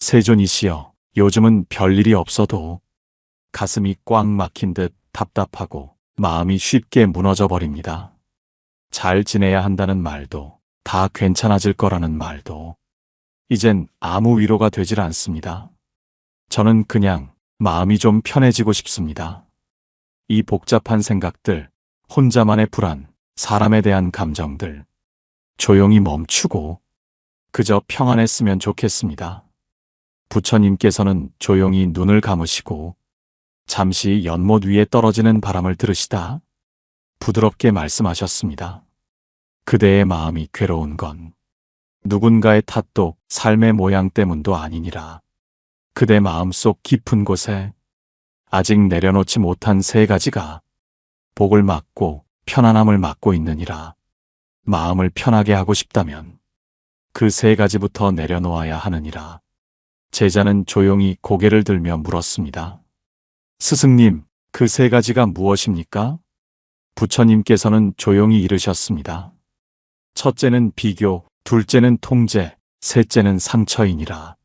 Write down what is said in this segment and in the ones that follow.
세존이시여, 요즘은 별일이 없어도 가슴이 꽉 막힌 듯 답답하고 마음이 쉽게 무너져 버립니다. 잘 지내야 한다는 말도, 다 괜찮아질 거라는 말도 이젠 아무 위로가 되질 않습니다. 저는 그냥 마음이 좀 편해지고 싶습니다. 이 복잡한 생각들, 혼자만의 불안, 사람에 대한 감정들 조용히 멈추고 그저 평안했으면 좋겠습니다. 부처님께서는 조용히 눈을 감으시고 잠시 연못 위에 떨어지는 바람을 들으시다 부드럽게 말씀하셨습니다. 그대의 마음이 괴로운 건 누군가의 탓도 삶의 모양 때문도 아니니라. 그대 마음속 깊은 곳에 아직 내려놓지 못한 세 가지가 복을 막고 편안함을 막고 있느니라. 마음을 편하게 하고 싶다면 그 세 가지부터 내려놓아야 하느니라. 제자는 조용히 고개를 들며 물었습니다. 스승님, 그 세 가지가 무엇입니까? 부처님께서는 조용히 이르셨습니다. 첫째는 비교, 둘째는 통제, 셋째는 상처이니라.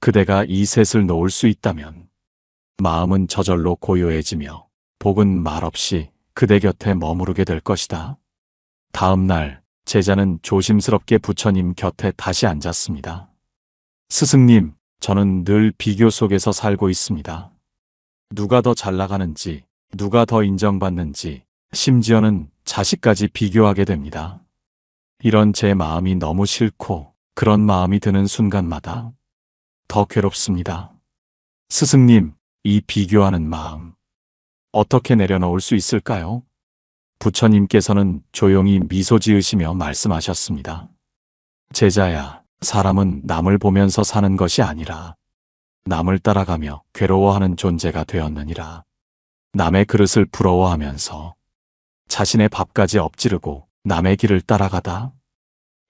그대가 이 셋을 놓을 수 있다면 마음은 저절로 고요해지며 복은 말없이 그대 곁에 머무르게 될 것이다. 다음 날 제자는 조심스럽게 부처님 곁에 다시 앉았습니다. 스승님, 저는 늘 비교 속에서 살고 있습니다. 누가 더 잘 나가는지, 누가 더 인정받는지, 심지어는 자식까지 비교하게 됩니다. 이런 제 마음이 너무 싫고 그런 마음이 드는 순간마다 더 괴롭습니다. 스승님, 이 비교하는 마음 어떻게 내려놓을 수 있을까요? 부처님께서는 조용히 미소 지으시며 말씀하셨습니다. 제자야, 사람은 남을 보면서 사는 것이 아니라 남을 따라가며 괴로워하는 존재가 되었느니라. 남의 그릇을 부러워하면서 자신의 밥까지 엎지르고 남의 길을 따라가다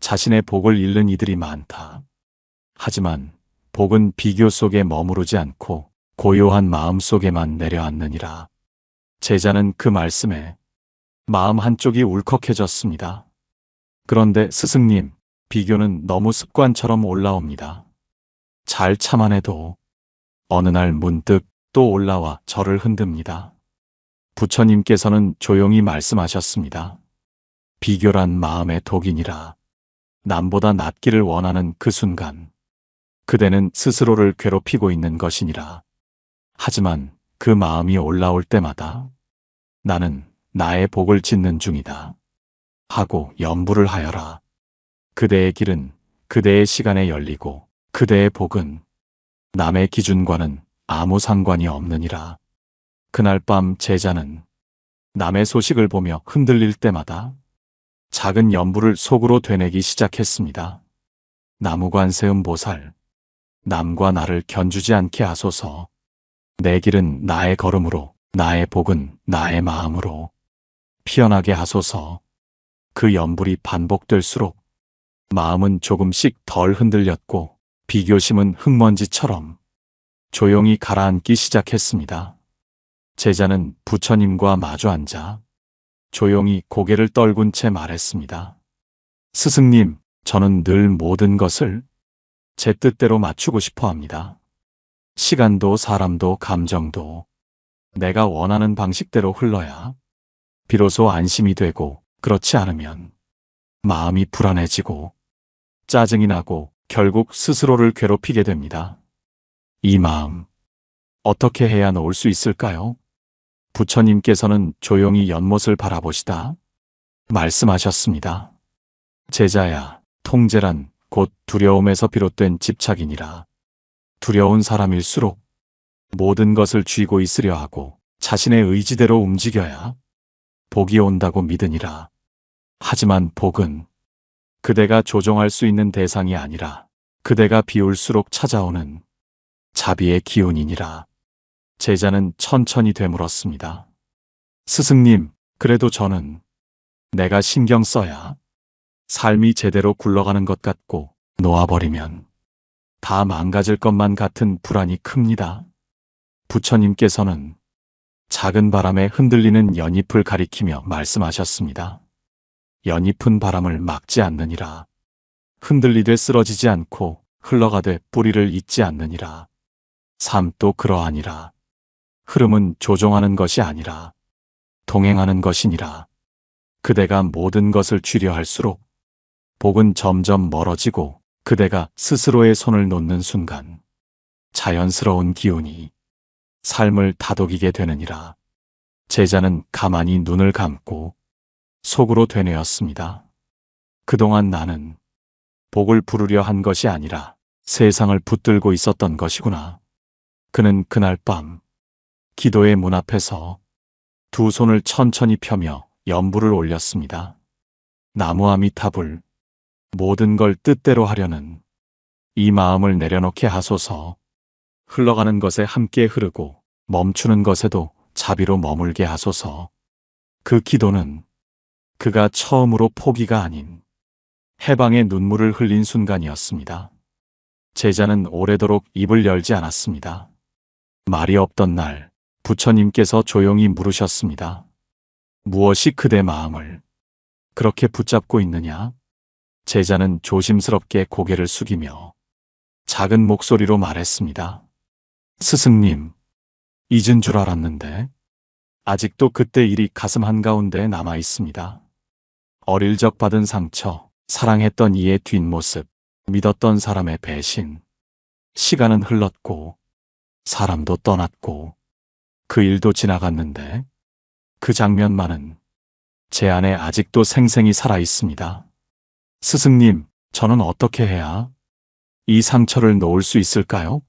자신의 복을 잃는 이들이 많다. 하지만 복은 비교 속에 머무르지 않고 고요한 마음 속에만 내려앉느니라. 제자는 그 말씀에 마음 한쪽이 울컥해졌습니다. 그런데 스승님, 비교는 너무 습관처럼 올라옵니다. 잘 참아내도 어느 날 문득 또 올라와 저를 흔듭니다. 부처님께서는 조용히 말씀하셨습니다. 비교란 마음의 독이니라. 남보다 낫기를 원하는 그 순간 그대는 스스로를 괴롭히고 있는 것이니라. 하지만 그 마음이 올라올 때마다 나는 나의 복을 짓는 중이다 하고 염불을 하여라. 그대의 길은 그대의 시간에 열리고 그대의 복은 남의 기준과는 아무 상관이 없느니라. 그날 밤 제자는 남의 소식을 보며 흔들릴 때마다 작은 염불을 속으로 되뇌기 시작했습니다. 나무관세음보살, 남과 나를 견주지 않게 하소서. 내 길은 나의 걸음으로, 나의 복은 나의 마음으로 피어나게 하소서. 그 염불이 반복될수록 마음은 조금씩 덜 흔들렸고 비교심은 흙먼지처럼 조용히 가라앉기 시작했습니다. 제자는 부처님과 마주 앉아 조용히 고개를 떨군 채 말했습니다. 스승님, 저는 늘 모든 것을 제 뜻대로 맞추고 싶어 합니다. 시간도 사람도 감정도 내가 원하는 방식대로 흘러야 비로소 안심이 되고 그렇지 않으면 마음이 불안해지고 짜증이 나고 결국 스스로를 괴롭히게 됩니다. 이 마음 어떻게 해야 놓을 수 있을까요? 부처님께서는 조용히 연못을 바라보시다 말씀하셨습니다. 제자야, 통제란 곧 두려움에서 비롯된 집착이니라. 두려운 사람일수록 모든 것을 쥐고 있으려 하고 자신의 의지대로 움직여야 복이 온다고 믿으니라. 하지만 복은 그대가 조종할 수 있는 대상이 아니라 그대가 비울수록 찾아오는 자비의 기운이니라. 제자는 천천히 되물었습니다. 스승님, 그래도 저는 내가 신경 써야 삶이 제대로 굴러가는 것 같고 놓아버리면 다 망가질 것만 같은 불안이 큽니다. 부처님께서는 작은 바람에 흔들리는 연잎을 가리키며 말씀하셨습니다. 연잎은 바람을 막지 않느니라. 흔들리되 쓰러지지 않고 흘러가되 뿌리를 잇지 않느니라. 삶도 그러하니라. 흐름은 조종하는 것이 아니라 동행하는 것이니라. 그대가 모든 것을 취려 할수록 복은 점점 멀어지고 그대가 스스로의 손을 놓는 순간 자연스러운 기운이 삶을 다독이게 되느니라. 제자는 가만히 눈을 감고 속으로 되뇌었습니다. 그동안 나는 복을 부르려 한 것이 아니라 세상을 붙들고 있었던 것이구나. 그는 그날 밤 기도의 문 앞에서 두 손을 천천히 펴며 연불을 올렸습니다. 나무아미타불, 모든 걸 뜻대로 하려는 이 마음을 내려놓게 하소서. 흘러가는 것에 함께 흐르고 멈추는 것에도 자비로 머물게 하소서. 그 기도는 그가 처음으로 포기가 아닌 해방의 눈물을 흘린 순간이었습니다. 제자는 오래도록 입을 열지 않았습니다. 말이 없던 날 부처님께서 조용히 물으셨습니다. 무엇이 그대 마음을 그렇게 붙잡고 있느냐? 제자는 조심스럽게 고개를 숙이며 작은 목소리로 말했습니다. 스승님, 잊은 줄 알았는데 아직도 그때 일이 가슴 한가운데 남아 있습니다. 어릴 적 받은 상처, 사랑했던 이의 뒷모습, 믿었던 사람의 배신. 시간은 흘렀고 사람도 떠났고 그 일도 지나갔는데 그 장면만은 제 안에 아직도 생생히 살아 있습니다. 스승님, 저는 어떻게 해야 이 상처를 놓을 수 있을까요?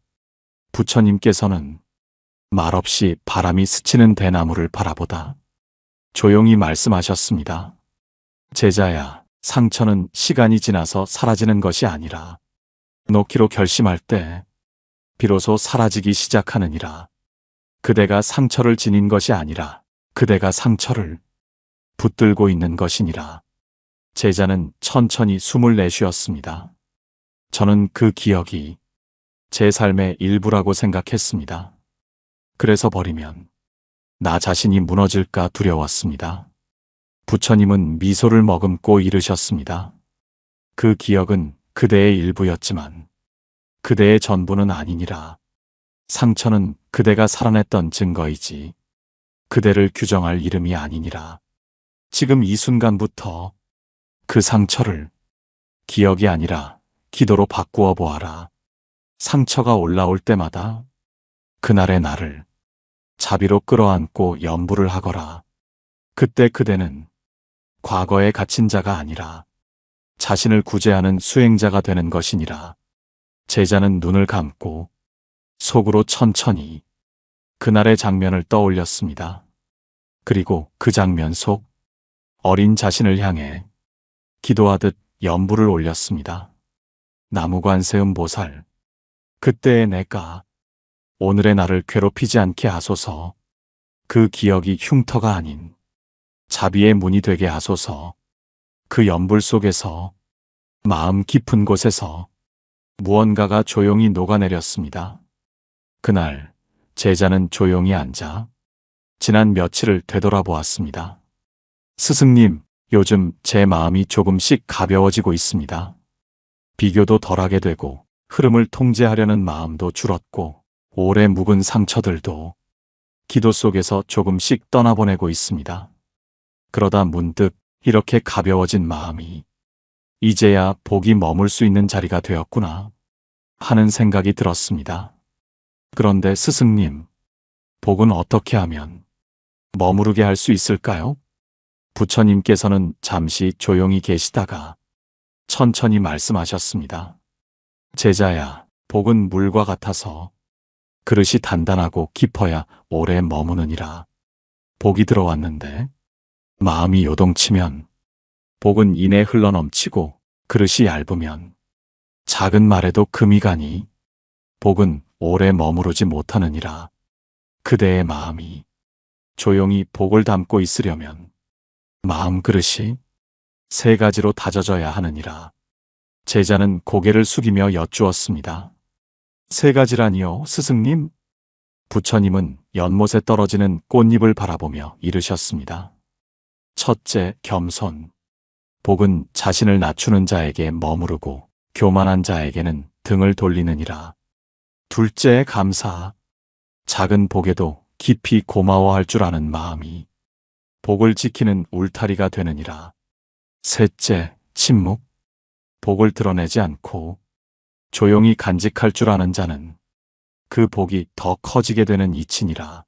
부처님께서는 말없이 바람이 스치는 대나무를 바라보다 조용히 말씀하셨습니다. 제자야, 상처는 시간이 지나서 사라지는 것이 아니라 놓기로 결심할 때 비로소 사라지기 시작하느니라. 그대가 상처를 지닌 것이 아니라 그대가 상처를 붙들고 있는 것이니라. 제자는 천천히 숨을 내쉬었습니다. 저는 그 기억이 제 삶의 일부라고 생각했습니다. 그래서 버리면 나 자신이 무너질까 두려웠습니다. 부처님은 미소를 머금고 이르셨습니다. 그 기억은 그대의 일부였지만 그대의 전부는 아니니라. 상처는 그대가 살아냈던 증거이지 그대를 규정할 이름이 아니니라. 지금 이 순간부터 그 상처를 기억이 아니라 기도로 바꾸어 보아라. 상처가 올라올 때마다 그날의 나를 자비로 끌어안고 연부를 하거라. 그때 그대는 과거에 갇힌 자가 아니라 자신을 구제하는 수행자가 되는 것이니라. 제자는 눈을 감고 속으로 천천히 그날의 장면을 떠올렸습니다. 그리고 그 장면 속 어린 자신을 향해 기도하듯 연부를 올렸습니다. 나무관세음 보살, 그때의 내가 오늘의 나를 괴롭히지 않게 하소서. 그 기억이 흉터가 아닌 자비의 문이 되게 하소서. 그 연불 속에서 마음 깊은 곳에서 무언가가 조용히 녹아내렸습니다. 그날 제자는 조용히 앉아 지난 며칠을 되돌아보았습니다. 스승님, 요즘 제 마음이 조금씩 가벼워지고 있습니다. 비교도 덜하게 되고 흐름을 통제하려는 마음도 줄었고 오래 묵은 상처들도 기도 속에서 조금씩 떠나보내고 있습니다. 그러다 문득 이렇게 가벼워진 마음이 이제야 복이 머물 수 있는 자리가 되었구나 하는 생각이 들었습니다. 그런데 스승님, 복은 어떻게 하면 머무르게 할 수 있을까요? 부처님께서는 잠시 조용히 계시다가 천천히 말씀하셨습니다. 제자야, 복은 물과 같아서 그릇이 단단하고 깊어야 오래 머무느니라. 복이 들어왔는데 마음이 요동치면 복은 이내 흘러넘치고 그릇이 얇으면 작은 말에도 금이 가니 복은 오래 머무르지 못하느니라. 그대의 마음이 조용히 복을 담고 있으려면 마음 그릇이 세 가지로 다져져야 하느니라. 제자는 고개를 숙이며 여쭈었습니다. 세 가지라니요, 스승님? 부처님은 연못에 떨어지는 꽃잎을 바라보며 이르셨습니다. 첫째, 겸손. 복은 자신을 낮추는 자에게 머무르고 교만한 자에게는 등을 돌리느니라. 둘째, 감사. 작은 복에도 깊이 고마워할 줄 아는 마음이 복을 지키는 울타리가 되느니라. 셋째, 침묵. 복을 드러내지 않고 조용히 간직할 줄 아는 자는 그 복이 더 커지게 되는 이치니라.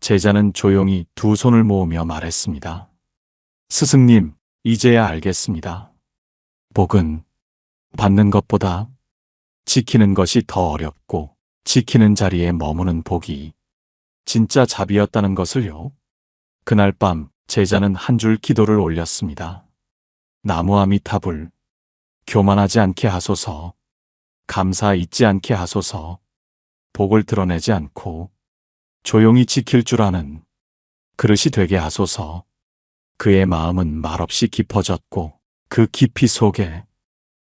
제자는 조용히 두 손을 모으며 말했습니다. 스승님, 이제야 알겠습니다. 복은 받는 것보다 지키는 것이 더 어렵고 지키는 자리에 머무는 복이 진짜 자비였다는 것을요. 그날 밤 제자는 한 줄 기도를 올렸습니다. 나무아미타불, 교만하지 않게 하소서, 감사 잊지 않게 하소서, 복을 드러내지 않고 조용히 지킬 줄 아는 그릇이 되게 하소서. 그의 마음은 말없이 깊어졌고 그 깊이 속에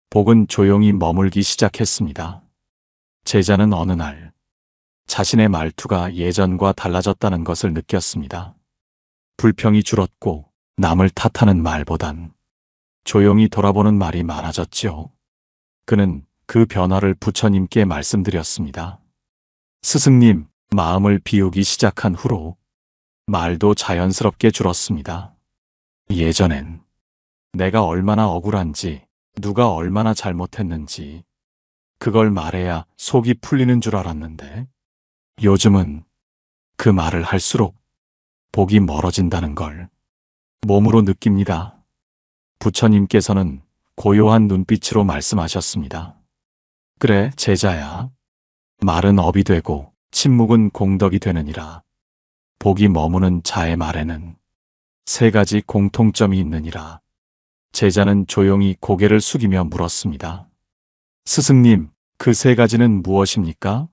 복은 조용히 머물기 시작했습니다. 제자는 어느 날 자신의 말투가 예전과 달라졌다는 것을 느꼈습니다. 불평이 줄었고 남을 탓하는 말보단 조용히 돌아보는 말이 많아졌지요. 그는 그 변화를 부처님께 말씀드렸습니다. 스승님, 마음을 비우기 시작한 후로 말도 자연스럽게 줄었습니다. 예전엔 내가 얼마나 억울한지, 누가 얼마나 잘못했는지 그걸 말해야 속이 풀리는 줄 알았는데 요즘은 그 말을 할수록 복이 멀어진다는 걸 몸으로 느낍니다. 부처님께서는 고요한 눈빛으로 말씀하셨습니다. 그래, 제자야. 말은 업이 되고 침묵은 공덕이 되느니라. 복이 머무는 자의 말에는 세 가지 공통점이 있느니라. 제자는 조용히 고개를 숙이며 물었습니다. 스승님, 그 세 가지는 무엇입니까?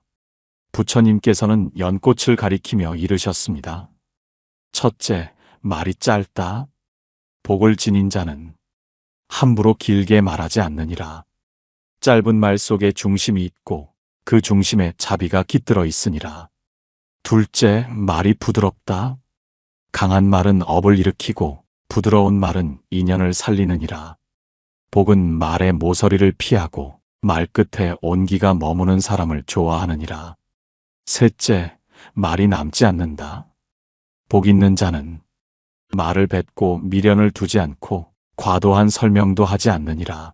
부처님께서는 연꽃을 가리키며 이르셨습니다. 첫째, 말이 짧다. 복을 지닌 자는 함부로 길게 말하지 않느니라. 짧은 말 속에 중심이 있고 그 중심에 자비가 깃들어 있으니라. 둘째, 말이 부드럽다. 강한 말은 업을 일으키고 부드러운 말은 인연을 살리느니라. 복은 말의 모서리를 피하고 말끝에 온기가 머무는 사람을 좋아하느니라. 셋째, 말이 남지 않는다. 복 있는 자는 말을 뱉고 미련을 두지 않고 과도한 설명도 하지 않느니라.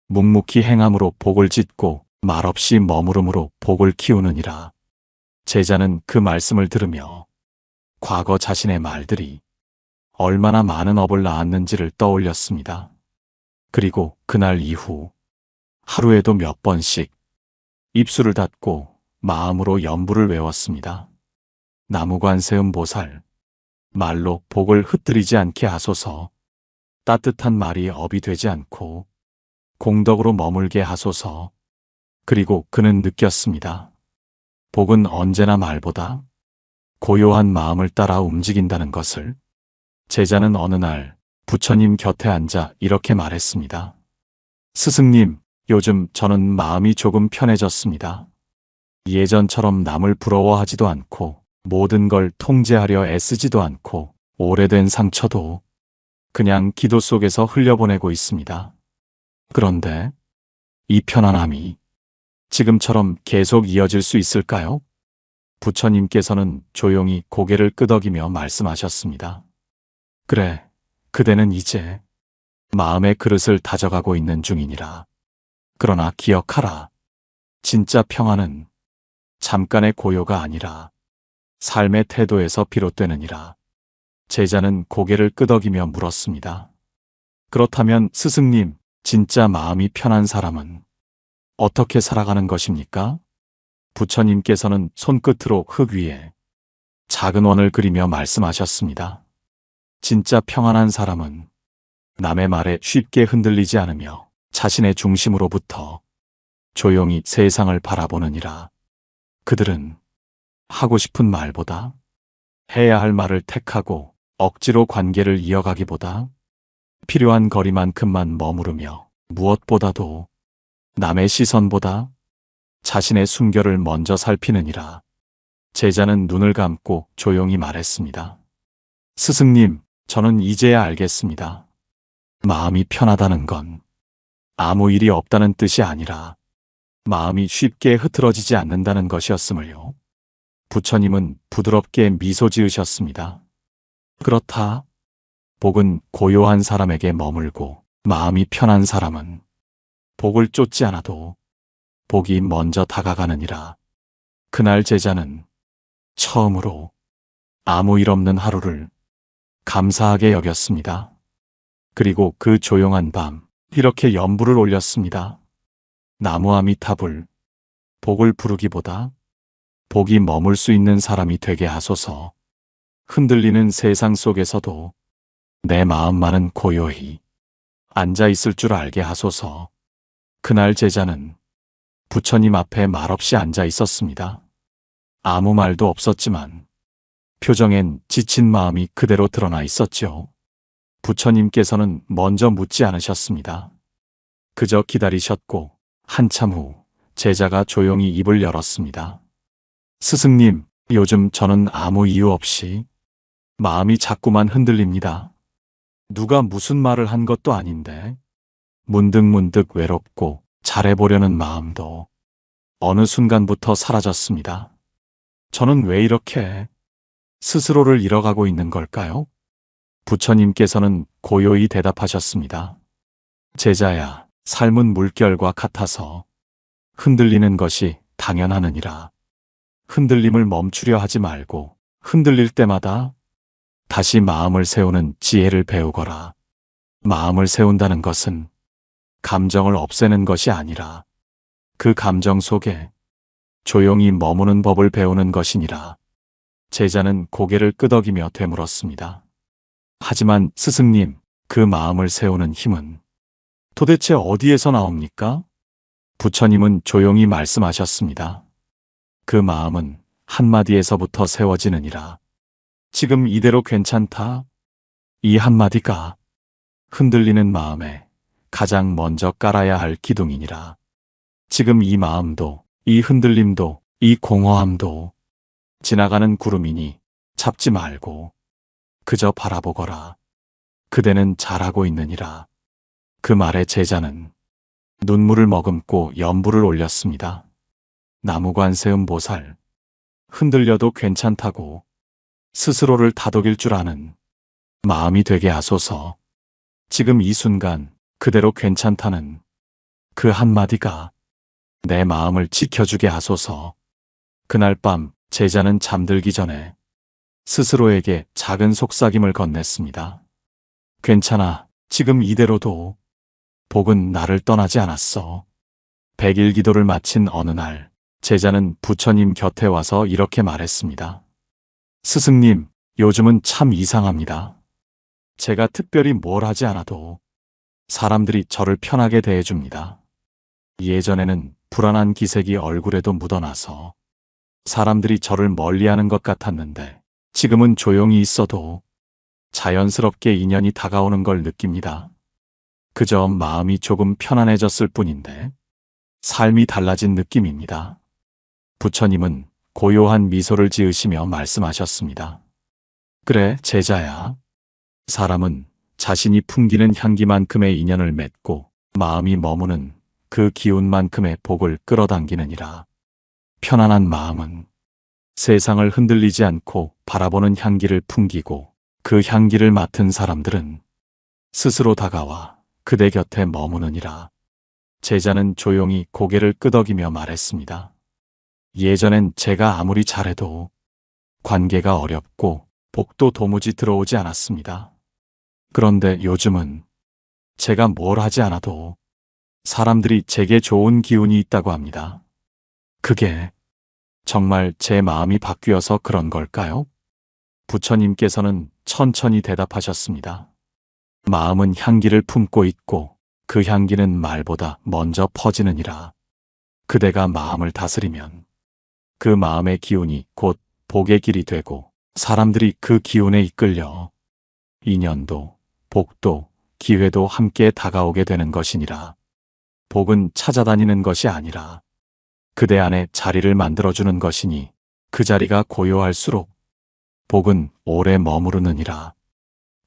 묵묵히 행함으로 복을 짓고 말없이 머무름으로 복을 키우느니라. 제자는 그 말씀을 들으며 과거 자신의 말들이 얼마나 많은 업을 낳았는지를 떠올렸습니다. 그리고 그날 이후 하루에도 몇 번씩 입술을 닫고 마음으로 연부를 외웠습니다. 나무관세음보살, 말로 복을 흩뜨리지 않게 하소서. 따뜻한 말이 업이 되지 않고 공덕으로 머물게 하소서. 그리고 그는 느꼈습니다. 복은 언제나 말보다 고요한 마음을 따라 움직인다는 것을. 제자는 어느 날 부처님 곁에 앉아 이렇게 말했습니다. 스승님, 요즘 저는 마음이 조금 편해졌습니다. 예전처럼 남을 부러워하지도 않고 모든 걸 통제하려 애쓰지도 않고 오래된 상처도 그냥 기도 속에서 흘려보내고 있습니다. 그런데 이 편안함이 지금처럼 계속 이어질 수 있을까요? 부처님께서는 조용히 고개를 끄덕이며 말씀하셨습니다. 그래, 그대는 이제 마음의 그릇을 다져가고 있는 중이니라. 그러나 기억하라. 진짜 평안은 잠깐의 고요가 아니라 삶의 태도에서 비롯되느니라. 제자는 고개를 끄덕이며 물었습니다. 그렇다면 스승님, 진짜 마음이 편한 사람은 어떻게 살아가는 것입니까? 부처님께서는 손끝으로 흙 위에 작은 원을 그리며 말씀하셨습니다. 진짜 평안한 사람은 남의 말에 쉽게 흔들리지 않으며 자신의 중심으로부터 조용히 세상을 바라보느니라. 그들은 하고 싶은 말보다 해야 할 말을 택하고 억지로 관계를 이어가기보다 필요한 거리만큼만 머무르며 무엇보다도 남의 시선보다 자신의 순결을 먼저 살피느니라. 제자는 눈을 감고 조용히 말했습니다. 스승님, 저는 이제야 알겠습니다. 마음이 편하다는 건 아무 일이 없다는 뜻이 아니라 마음이 쉽게 흐트러지지 않는다는 것이었음을요. 부처님은 부드럽게 미소 지으셨습니다. 그렇다. 복은 고요한 사람에게 머물고 마음이 편한 사람은 복을 쫓지 않아도 복이 먼저 다가가느니라. 그날 제자는 처음으로 아무 일 없는 하루를 감사하게 여겼습니다. 그리고 그 조용한 밤 이렇게 연불을 올렸습니다. 나무 아미타불, 복을 부르기보다 복이 머물 수 있는 사람이 되게 하소서. 흔들리는 세상 속에서도 내 마음만은 고요히 앉아 있을 줄 알게 하소서. 그날 제자는 부처님 앞에 말없이 앉아 있었습니다. 아무 말도 없었지만 표정엔 지친 마음이 그대로 드러나 있었죠. 부처님께서는 먼저 묻지 않으셨습니다. 그저 기다리셨고 한참 후 제자가 조용히 입을 열었습니다. 스승님, 요즘 저는 아무 이유 없이 마음이 자꾸만 흔들립니다. 누가 무슨 말을 한 것도 아닌데 문득문득 외롭고 잘해보려는 마음도 어느 순간부터 사라졌습니다. 저는 왜 이렇게 스스로를 잃어가고 있는 걸까요? 부처님께서는 고요히 대답하셨습니다. 제자야, 삶은 물결과 같아서 흔들리는 것이 당연하느니라. 흔들림을 멈추려 하지 말고 흔들릴 때마다 다시 마음을 세우는 지혜를 배우거라. 마음을 세운다는 것은 감정을 없애는 것이 아니라 그 감정 속에 조용히 머무는 법을 배우는 것이니라. 제자는 고개를 끄덕이며 되물었습니다. 하지만 스승님, 그 마음을 세우는 힘은 도대체 어디에서 나옵니까? 부처님은 조용히 말씀하셨습니다. 그 마음은 한마디에서부터 세워지느니라. 지금 이대로 괜찮다. 이 한마디가 흔들리는 마음에 가장 먼저 깔아야 할 기둥이니라. 지금 이 마음도, 이 흔들림도, 이 공허함도 지나가는 구름이니 잡지 말고 그저 바라보거라. 그대는 잘하고 있느니라. 그 말에 제자는 눈물을 머금고 연불을 올렸습니다. 나무관세음 보살, 흔들려도 괜찮다고 스스로를 다독일 줄 아는 마음이 되게 하소서. 지금 이 순간 그대로 괜찮다는 그 한마디가 내 마음을 지켜주게 하소서. 그날 밤 제자는 잠들기 전에 스스로에게 작은 속삭임을 건넸습니다. 괜찮아. 지금 이대로도 복은 나를 떠나지 않았어. 100일 기도를 마친 어느 날 제자는 부처님 곁에 와서 이렇게 말했습니다. 스승님, 요즘은 참 이상합니다. 제가 특별히 뭘 하지 않아도 사람들이 저를 편하게 대해줍니다. 예전에는 불안한 기색이 얼굴에도 묻어나서 사람들이 저를 멀리하는 것 같았는데 지금은 조용히 있어도 자연스럽게 인연이 다가오는 걸 느낍니다. 그저 마음이 조금 편안해졌을 뿐인데 삶이 달라진 느낌입니다. 부처님은 고요한 미소를 지으시며 말씀하셨습니다. 그래, 제자야. 사람은 자신이 풍기는 향기만큼의 인연을 맺고 마음이 머무는 그 기운만큼의 복을 끌어당기느니라. 편안한 마음은 세상을 흔들리지 않고 바라보는 향기를 풍기고 그 향기를 맡은 사람들은 스스로 다가와 그대 곁에 머무느니라. 제자는 조용히 고개를 끄덕이며 말했습니다. 예전엔 제가 아무리 잘해도 관계가 어렵고 복도 도무지 들어오지 않았습니다. 그런데 요즘은 제가 뭘 하지 않아도 사람들이 제게 좋은 기운이 있다고 합니다. 그게 정말 제 마음이 바뀌어서 그런 걸까요? 부처님께서는 천천히 대답하셨습니다. 마음은 향기를 품고 있고 그 향기는 말보다 먼저 퍼지느니라. 그대가 마음을 다스리면 그 마음의 기운이 곧 복의 길이 되고 사람들이 그 기운에 이끌려 인연도 복도 기회도 함께 다가오게 되는 것이니라. 복은 찾아다니는 것이 아니라 그대 안에 자리를 만들어주는 것이니 그 자리가 고요할수록 복은 오래 머무르느니라.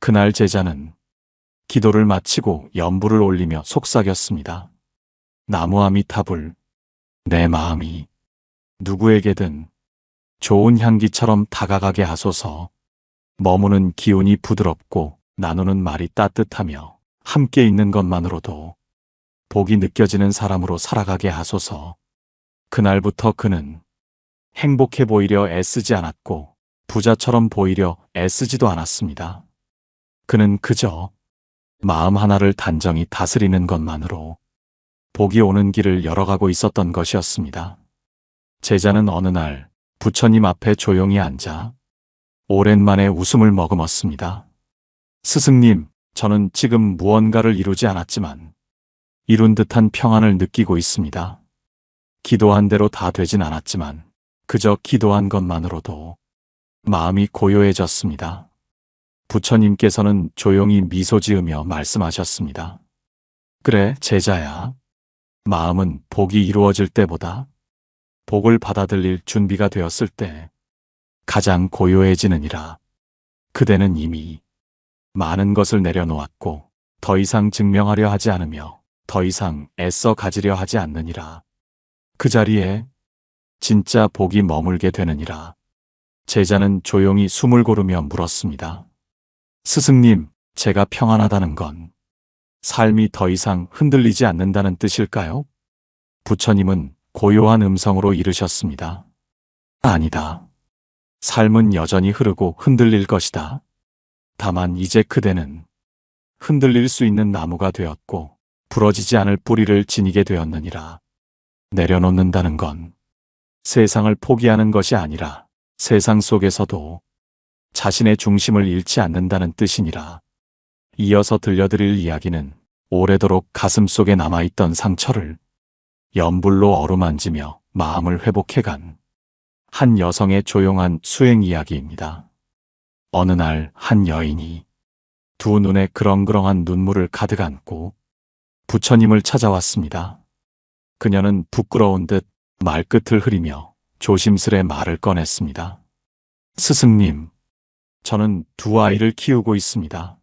그날 제자는 기도를 마치고 연불을 올리며 속삭였습니다. 나무 아미타불, 내 마음이 누구에게든 좋은 향기처럼 다가가게 하소서. 머무는 기운이 부드럽고 나누는 말이 따뜻하며 함께 있는 것만으로도 복이 느껴지는 사람으로 살아가게 하소서. 그날부터 그는 행복해 보이려 애쓰지 않았고 부자처럼 보이려 애쓰지도 않았습니다. 그는 그저 마음 하나를 단정히 다스리는 것만으로 복이 오는 길을 열어가고 있었던 것이었습니다. 제자는 어느 날 부처님 앞에 조용히 앉아 오랜만에 웃음을 머금었습니다. 스승님, 저는 지금 무언가를 이루지 않았지만 이룬 듯한 평안을 느끼고 있습니다. 기도한 대로 다 되진 않았지만 그저 기도한 것만으로도 마음이 고요해졌습니다. 부처님께서는 조용히 미소 지으며 말씀하셨습니다. 그래, 제자야. 마음은 복이 이루어질 때보다 복을 받아들일 준비가 되었을 때 가장 고요해지느니라. 그대는 이미 많은 것을 내려놓았고 더 이상 증명하려 하지 않으며 더 이상 애써 가지려 하지 않느니라. 그 자리에 진짜 복이 머물게 되느니라. 제자는 조용히 숨을 고르며 물었습니다. 스승님, 제가 평안하다는 건 삶이 더 이상 흔들리지 않는다는 뜻일까요? 부처님은 고요한 음성으로 이르셨습니다. 아니다. 삶은 여전히 흐르고 흔들릴 것이다. 다만 이제 그대는 흔들릴 수 있는 나무가 되었고 부러지지 않을 뿌리를 지니게 되었느니라. 내려놓는다는 건 세상을 포기하는 것이 아니라 세상 속에서도 자신의 중심을 잃지 않는다는 뜻이니라. 이어서 들려드릴 이야기는 오래도록 가슴속에 남아있던 상처를 연불로 어루만지며 마음을 회복해간 한 여성의 조용한 수행 이야기입니다. 어느 날 한 여인이 두 눈에 그렁그렁한 눈물을 가득 안고 부처님을 찾아왔습니다. 그녀는 부끄러운 듯 말끝을 흐리며 조심스레 말을 꺼냈습니다. 스승님, 저는 두 아이를 키우고 있습니다.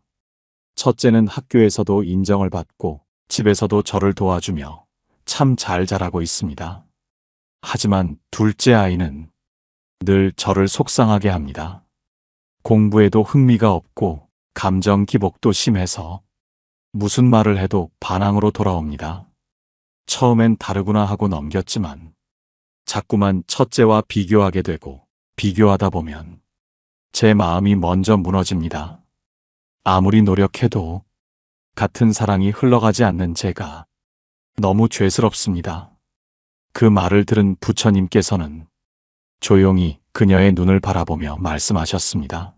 첫째는 학교에서도 인정을 받고 집에서도 저를 도와주며 참 잘 자라고 있습니다. 하지만 둘째 아이는 늘 저를 속상하게 합니다. 공부에도 흥미가 없고 감정 기복도 심해서 무슨 말을 해도 반항으로 돌아옵니다. 처음엔 다르구나 하고 넘겼지만 자꾸만 첫째와 비교하게 되고 비교하다 보면 제 마음이 먼저 무너집니다. 아무리 노력해도 같은 사랑이 흘러가지 않는 제가 너무 죄스럽습니다. 그 말을 들은 부처님께서는 조용히 그녀의 눈을 바라보며 말씀하셨습니다.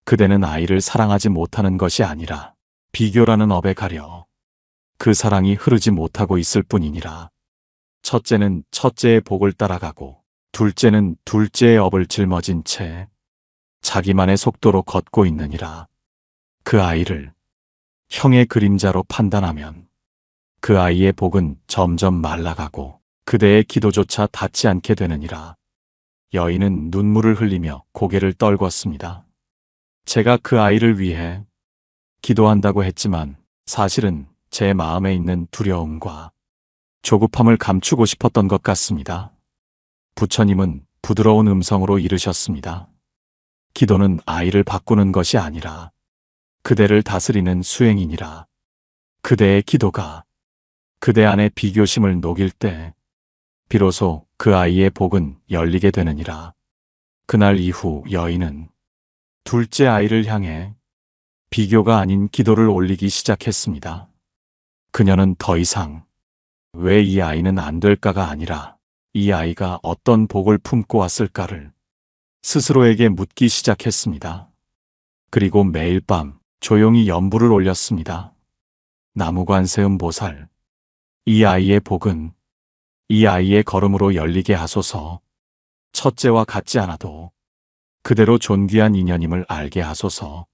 그대는 아이를 사랑하지 못하는 것이 아니라 비교라는 업에 가려 그 사랑이 흐르지 못하고 있을 뿐이니라. 첫째는 첫째의 복을 따라가고 둘째는 둘째의 업을 짊어진 채 자기만의 속도로 걷고 있느니라. 그 아이를 형의 그림자로 판단하면 그 아이의 복은 점점 말라가고 그대의 기도조차 닿지 않게 되느니라. 여인은 눈물을 흘리며 고개를 떨궜습니다. 제가 그 아이를 위해 기도한다고 했지만 사실은 제 마음에 있는 두려움과 조급함을 감추고 싶었던 것 같습니다. 부처님은 부드러운 음성으로 이르셨습니다. 기도는 아이를 바꾸는 것이 아니라 그대를 다스리는 수행이니라. 그대의 기도가 그대 안의 비교심을 녹일 때 비로소 그 아이의 복은 열리게 되느니라. 그날 이후 여인은 둘째 아이를 향해 비교가 아닌 기도를 올리기 시작했습니다. 그녀는 더 이상 왜 이 아이는 안 될까가 아니라 이 아이가 어떤 복을 품고 왔을까를 스스로에게 묻기 시작했습니다. 그리고 매일 밤 조용히 연불을 올렸습니다. 나무관세음보살, 이 아이의 복은 이 아이의 걸음으로 열리게 하소서. 첫째와 같지 않아도 그대로 존귀한 인연임을 알게 하소서.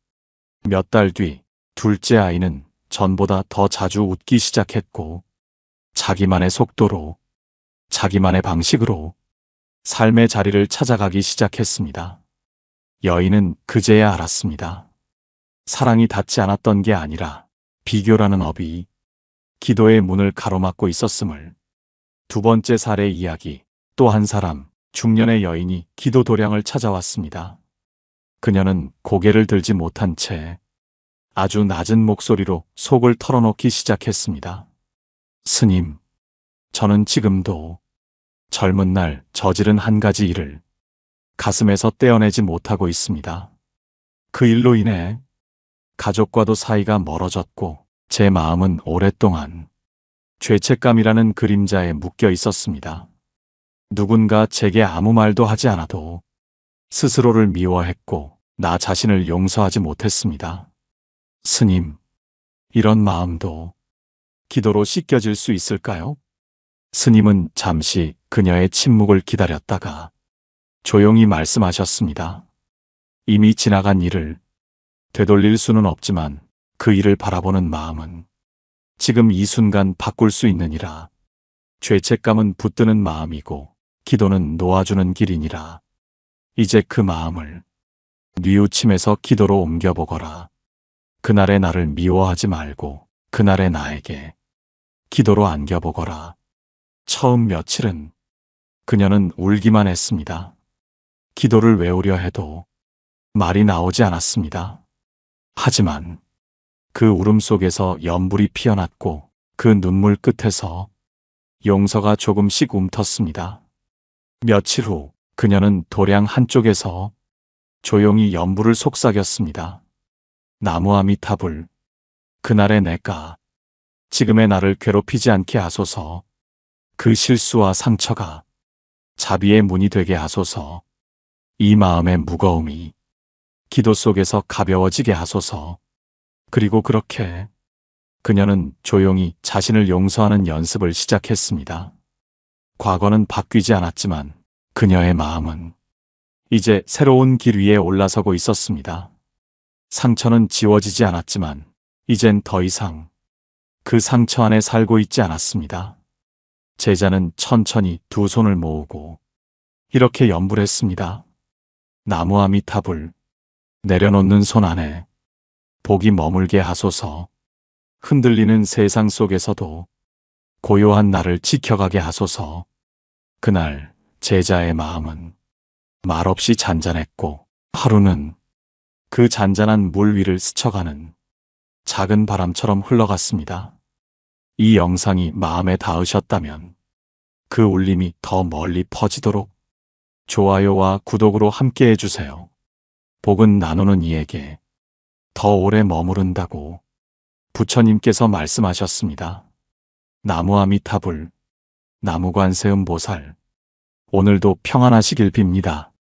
몇 달 뒤 둘째 아이는 전보다 더 자주 웃기 시작했고 자기만의 속도로 자기만의 방식으로 삶의 자리를 찾아가기 시작했습니다. 여인은 그제야 알았습니다. 사랑이 닿지 않았던 게 아니라 비교라는 업이 기도의 문을 가로막고 있었음을. 두 번째 사례 이야기. 또 한 사람, 중년의 여인이 기도 도량을 찾아왔습니다. 그녀는 고개를 들지 못한 채 아주 낮은 목소리로 속을 털어놓기 시작했습니다. 스님, 저는 지금도 젊은 날 저지른 한 가지 일을 가슴에서 떼어내지 못하고 있습니다. 그 일로 인해 가족과도 사이가 멀어졌고 제 마음은 오랫동안 죄책감이라는 그림자에 묶여 있었습니다. 누군가 제게 아무 말도 하지 않아도 스스로를 미워했고 나 자신을 용서하지 못했습니다. 스님, 이런 마음도 기도로 씻겨질 수 있을까요? 스님은 잠시 그녀의 침묵을 기다렸다가 조용히 말씀하셨습니다. 이미 지나간 일을 되돌릴 수는 없지만 그 일을 바라보는 마음은 지금 이 순간 바꿀 수 있느니라. 죄책감은 붙드는 마음이고 기도는 놓아주는 길이니라. 이제 그 마음을 뉘우침에서 기도로 옮겨보거라. 그날의 나를 미워하지 말고 그날의 나에게 기도로 안겨보거라. 처음 며칠은 그녀는 울기만 했습니다. 기도를 외우려 해도 말이 나오지 않았습니다. 하지만 그 울음 속에서 연불이 피어났고 그 눈물 끝에서 용서가 조금씩 움텄습니다. 며칠 후 그녀는 도량 한쪽에서 조용히 연불을 속삭였습니다. 나무아미타불, 그날의 내가 지금의 나를 괴롭히지 않게 하소서. 그 실수와 상처가 자비의 문이 되게 하소서. 이 마음의 무거움이 기도 속에서 가벼워지게 하소서. 그리고 그렇게 그녀는 조용히 자신을 용서하는 연습을 시작했습니다. 과거는 바뀌지 않았지만 그녀의 마음은 이제 새로운 길 위에 올라서고 있었습니다. 상처는 지워지지 않았지만 이젠 더 이상 그 상처 안에 살고 있지 않았습니다. 제자는 천천히 두 손을 모으고 이렇게 연불했습니다. 나무아미타불, 내려놓는 손 안에 복이 머물게 하소서. 흔들리는 세상 속에서도 고요한 나를 지켜가게 하소서. 그날 제자의 마음은 말없이 잔잔했고 하루는 그 잔잔한 물 위를 스쳐가는 작은 바람처럼 흘러갔습니다. 이 영상이 마음에 닿으셨다면 그 울림이 더 멀리 퍼지도록 좋아요와 구독으로 함께 해주세요. 복은 나누는 이에게 더 오래 머무른다고 부처님께서 말씀하셨습니다. 나무아미타불, 나무관세음보살, 오늘도 평안하시길 빕니다.